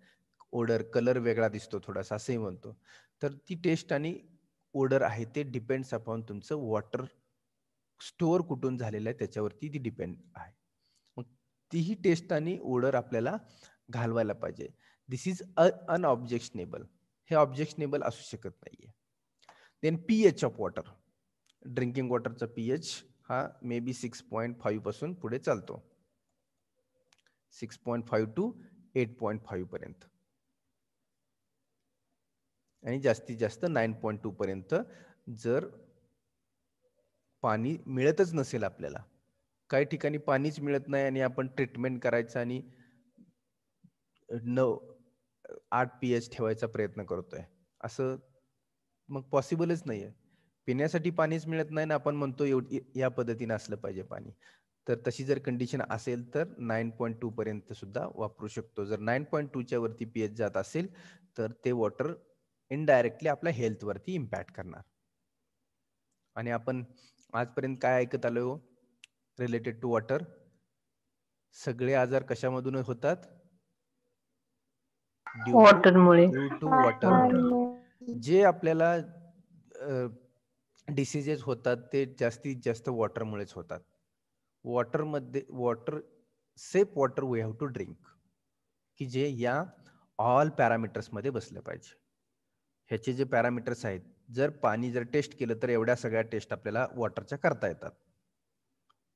ओडर, कलर वेगळा दिसतो थोडासा असंही म्हणतो. तर ती टेस्ट आणि ओडर आहे ते डिपेंड्स अपॉन तुमचं वॉटर स्टोअर कुठून झालेलं आहे त्याच्यावरती ती डिपेंड आहे. मग तीही टेस्ट आणि ओडर आपल्याला घालवायला पाहिजे. This is unobjectionable. हे ऑब्जेक्शनेबल असू शकत नाहीये. Then pH of water. Drinking वॉटरचा पीएच हा मे बी 6.5 पासून पुढे चालतो. 6.5 टू 8.5 पर्यंत, आणि जास्तीत जास्त 9.2 पर्यंत. जर पाणी मिळतच नसेल आपल्याला, काही ठिकाणी पाणीच मिळत नाही आणि आपण ट्रीटमेंट करायचं आणि 8 pH ठेवायचा प्रयत्न करतोय, असं मग पॉसिबलच नाहीये. पिण्यासाठी पाणीच मिळत नाही ना आपण म्हणतो या पद्धतीने असलं पाहिजे पाणी. तर तशी जर कंडिशन असेल तर 9.2 पर्यंत सुद्धा वापरू शकतो. जर 9.2 च्या वरती pH जात असेल तर ते वॉटर इनडायरेक्टली आपल्या हेल्थ वरती इम्पॅक्ट करणार. आणि आपण आजपर्यंत काय ऐकत आलो रिलेटेड टू वॉटर? सगळे आजार कशामधून होतात? वॉटरमुळे. Due to water. जे आपल्याला डिसीजेस होतात ते जास्तीत जास्त वॉटरमुळेच होतात. Water safe water we have to drink, की जे या ऑल पॅरामीटर्स मध्ये बसले पाहिजे. ह्याचे जे पॅरामीटर्स आहेत, जर पाणी जर टेस्ट केलं तर एवढ्या सगळ्या टेस्ट आपल्याला वॉटरच्या करता येतात.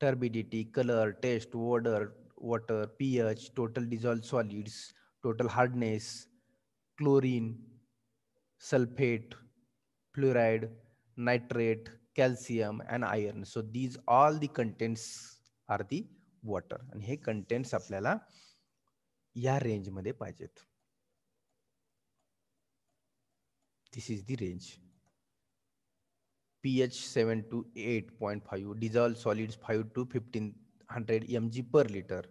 Turbidity, colour, taste, water, pH, total dissolve solids, total hardness, chlorine, sulphate, fluoride, nitrate, calcium and iron. So these all the contents are the water. आणि हे contents आपल्याला या रेंज मध्ये पाहिजेत. This is the range. pH 7 to 8.5, dissolved solids 5 to 1500 mg per liter.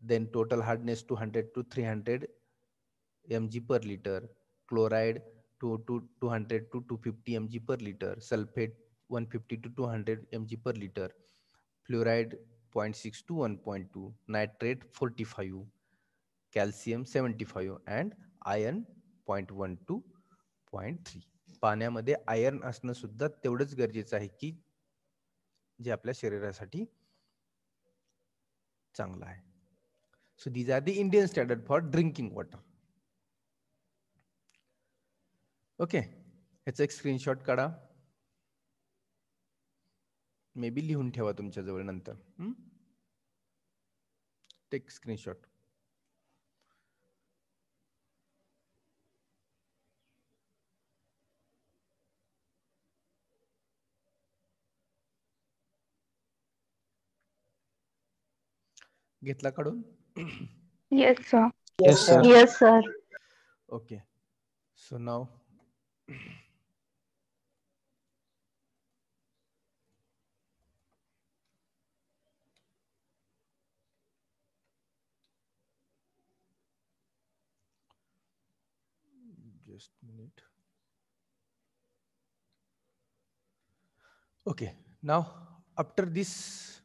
Then total hardness 200 to 300 mg per liter. Chloride 200 to 250 mg per liter. Sulfate 150 to 200 mg per liter. Fluoride 0.6 to 1.2. Nitrate 45. Calcium 75 and iron 0.1 to 0.3. पाण्यामध्ये आयर्न असणं सुद्धा तेवढंच गरजेचं आहे की जे आपल्या शरीरासाठी चांगलं आहे. So these are the Indian standard for drinking water. Okay, ह्याचा एक स्क्रीनशॉट काढा. मे बी लिहून ठेवा तुमच्या जवळ नंतर. Take screenshot. घेतला काढून? Yes, sir. Yes, sir. Yes, sir. Okay. So now just a minute. Okay. Now after this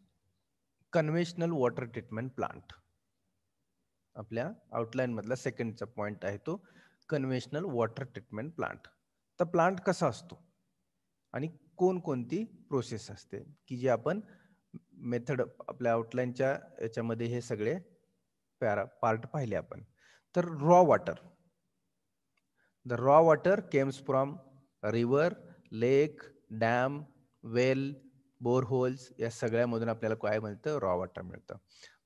conventional water treatment plant, आपल्या आउटलाईन मधला सेकंडचा पॉइंट आहे तो कन्व्हेन्शनल वॉटर ट्रीटमेंट प्लांट. तर प्लांट कसा असतो आणि कोणकोणती प्रोसेस असते की जे आपण मेथड आपल्या आउटलाईनच्या याच्यामध्ये हे सगळे पार्ट पाहिले आपण. तर raw water, the raw water comes from river, lake, dam, well, boreholes, या सगळ्यामधून आपल्याला काय मिळतं? रॉ वॉटर मिळतं.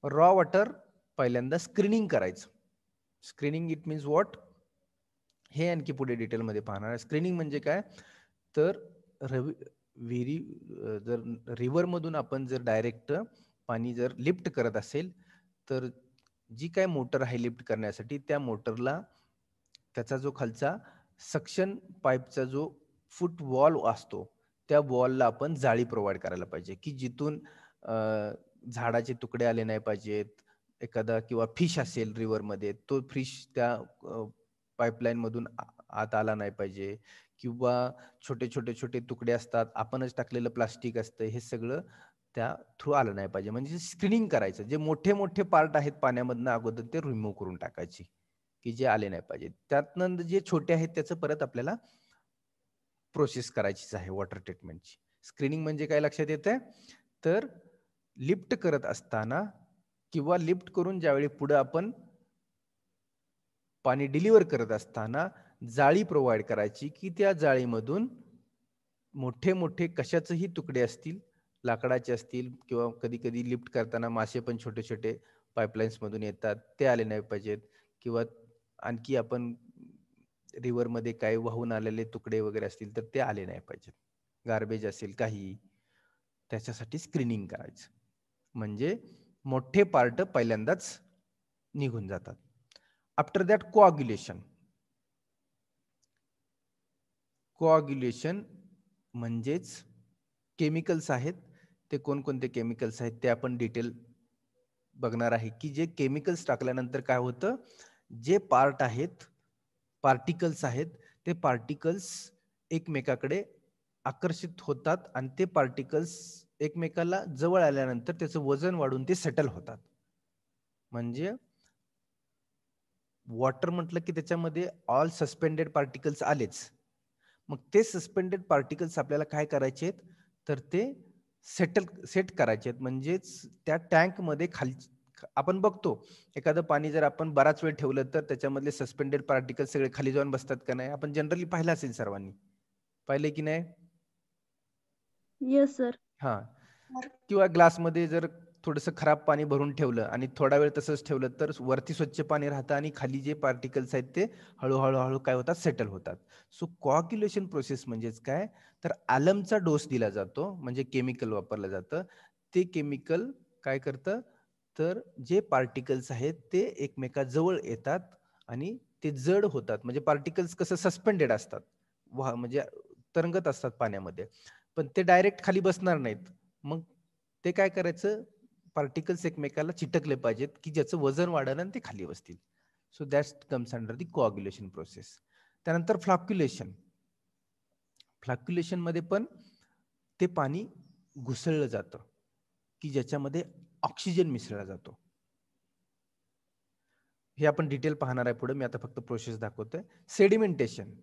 रॉ वॉटर पहिल्यांदा स्क्रीनिंग करायचं. Screening it means what? हे आणखी पुढे डिटेलमध्ये पाहणार. स्क्रीनिंग म्हणजे काय? तर जर रिव्हर मधून आपण जर डायरेक्ट पाणी जर लिफ्ट करत असेल तर जी काय मोटर आहे लिफ्ट करण्यासाठी, त्या मोटरला त्याचा जो खालचा सक्शन पाईपचा जो फुट वॉल असतो त्या वॉलला आपण जाळी प्रोव्हाइड करायला पाहिजे की जिथून झाडाचे तुकडे आले नाही पाहिजेत. एखादा किंवा फिश असेल रिव्हर मध्ये, तो फिश त्या पाईपलाईन मधून आत आला नाही पाहिजे. किंवा छोटे छोटे छोटे तुकडे असतात, आपणच टाकलेलं प्लास्टिक असतं, हे सगळं त्या थ्रू आलं नाही पाहिजे. म्हणजे स्क्रीनिंग करायचं. जे मोठे मोठे पार्ट आहेत पाण्यामधनं अगोदर ते रिमूव्ह करून टाकायचे की जे आले नाही पाहिजे. त्यातनं जे छोटे आहेत त्याचं परत आपल्याला प्रोसेस करायचीच आहे वॉटर ट्रीटमेंटची. स्क्रीनिंग म्हणजे काय लक्षात येतंय? तर लिफ्ट करत असताना किंवा लिफ्ट करून ज्यावेळी पुढे आपण पाणी डिलिव्हर करत असताना जाळी प्रोव्हाइड करायची की त्या जाळीमधून मोठे मोठे कशाचेही तुकडे असतील, लाकडाचे असतील किंवा कधी कधी लिफ्ट करताना मासे पण छोटे छोटे पाईपलाईन्स मधून येतात, ते आले नाही पाहिजेत. किंवा आणखी आपण रिव्हर मध्ये काही वाहून आलेले तुकडे वगैरे असतील तर ते आले नाही पाहिजेत. गार्बेज असेल काही, त्याच्यासाठी स्क्रीनिंग करायचं. म्हणजे मोठे पार्ट पहिल्यांदाच निघून जातात. After that कोआग्युलेशन. कोआग्युलेशन म्हणजेच केमिकल्स आहेत. ते कोणकोणते केमिकल्स आहेत ते आपण डिटेल बघणार आहे, की जे केमिकल्स टाकल्यानंतर काय होतं, जे पार्ट आहेत, पार्टिकल्स आहेत, ते पार्टिकल्स एकमेकाकडे आकर्षित होतात आणि ते पार्टिकल्स एकमेकाला जवळ आल्यानंतर त्याचं वजन वाढून ते सेटल होतात. म्हणजे वॉटर म्हटलं की त्याच्यामध्ये ऑल सस्पेंडेड पार्टिकल्स आलेच. मग ते सस्पेंडेड पार्टिकल्स आपल्याला काय करायचे आहेत, तर ते सेट करायचे आहेत. म्हणजेच त्या टँकमध्ये खाली आपण बघतो, एखादं पाणी जर आपण बराच वेळ ठेवलं तर त्याच्यामधले सस्पेंडेड पार्टिकल्स सगळे खाली जाऊन बसतात का नाही? आपण जनरली पाहिलं असेल सर्वांनी. पाहिले की नाही? Yes sir. हा. किंवा ग्लासमध्ये जर थोडंसं खराब पाणी भरून ठेवलं आणि थोडा वेळ तसंच ठेवलं तर वरती स्वच्छ पाणी राहतं आणि खाली जे पार्टिकल्स आहेत ते हळूहळू काय होतात, सेटल होतात. सो कोआग्युलेशन प्रोसेस म्हणजेच काय, तर ॲलमचा डोस दिला जातो, म्हणजे केमिकल वापरलं जातं. ते केमिकल काय करतं, तर जे पार्टिकल्स आहेत ते एकमेकाजवळ येतात आणि ते जड होतात. म्हणजे पार्टिकल्स कसं सस्पेंडेड असतात, म्हणजे तरंगत असतात पाण्यामध्ये, पण ते डायरेक्ट खाली बसणार नाहीत. मग ते काय करायचं, पार्टिकल्स एकमेकाला चिटकले पाहिजेत, की ज्याचं वजन वाढलं आणि ते खाली बसतील. So that's comes under the coagulation process. त्यानंतर फ्लॅक्युलेशन. फ्लॅक्युलेशन मध्ये पण ते पाणी घुसळलं जातं, की ज्याच्यामध्ये ऑक्सिजन मिसळला जातो. हे आपण डिटेल पाहणार आहे पुढे, मी आता फक्त प्रोसेस दाखवतोय. सेडिमेंटेशन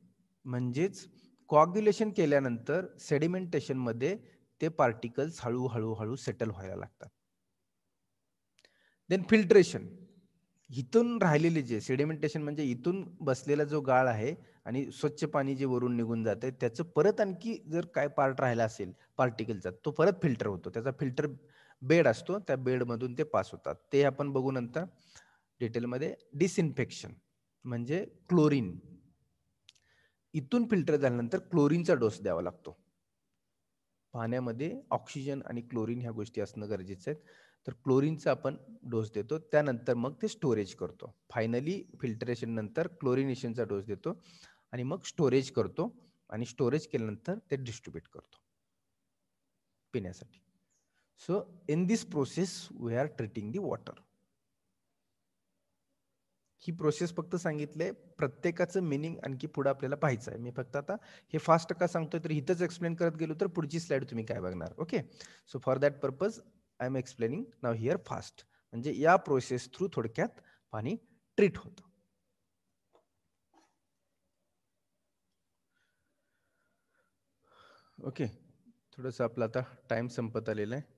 म्हणजेच कोआग्युलेशन केल्यानंतर सेडिमेंटेशन मध्ये ते पार्टिकल्स हळूहळू सेटल व्हायला लागतात. Then filtration. इथून राहिलेले जे सेडिमेंटेशन म्हणजे इथून बसलेला जो गाळ आहे आणि स्वच्छ पाणी जे वरून निघून जाते त्याचं परत आणखी जर काय पार्ट राहिला असेल पार्टिकलचा, तो परत फिल्टर होतो. त्याचा फिल्टर बेड असतो, त्या बेडमधून ते पास होतात. ते आपण बघू नंतर डिटेलमध्ये. डिसइन्फेक्शन म्हणजे क्लोरीन. इथून फिल्टर झाल्यानंतर क्लोरीनचा डोस द्यावा लागतो. पाण्यामध्ये ऑक्सिजन आणि क्लोरीन ह्या गोष्टी असणं गरजेचं आहे. तर क्लोरीनचा आपण डोस देतो. त्यानंतर मग ते स्टोरेज करतो. फायनली फिल्टरेशन नंतर क्लोरिनेशनचा डोस देतो आणि मग स्टोरेज करतो आणि स्टोरेज केल्यानंतर ते डिस्ट्रीब्यूट करतो पिण्यासाठी. So in this process we are treating the water. ही प्रोसेस फक्त सांगितले, प्रत्येकाचं मिनिंग आणखी पुढे आपल्याला पाहायचं आहे. मी फक्त आता हे फास्ट का सांगतोय तर इथंच एक्सप्लेन करत गेलो तर पुढची स्लाइड तुम्ही काय बघणार. Okay, so for that purpose I am explaining now here fast. म्हणजे या प्रोसेस थ्रू थोडक्यात पाणी ट्रीट होतं. ओके, थोडंसं आपला आता टाइम संपत आलेला आहे.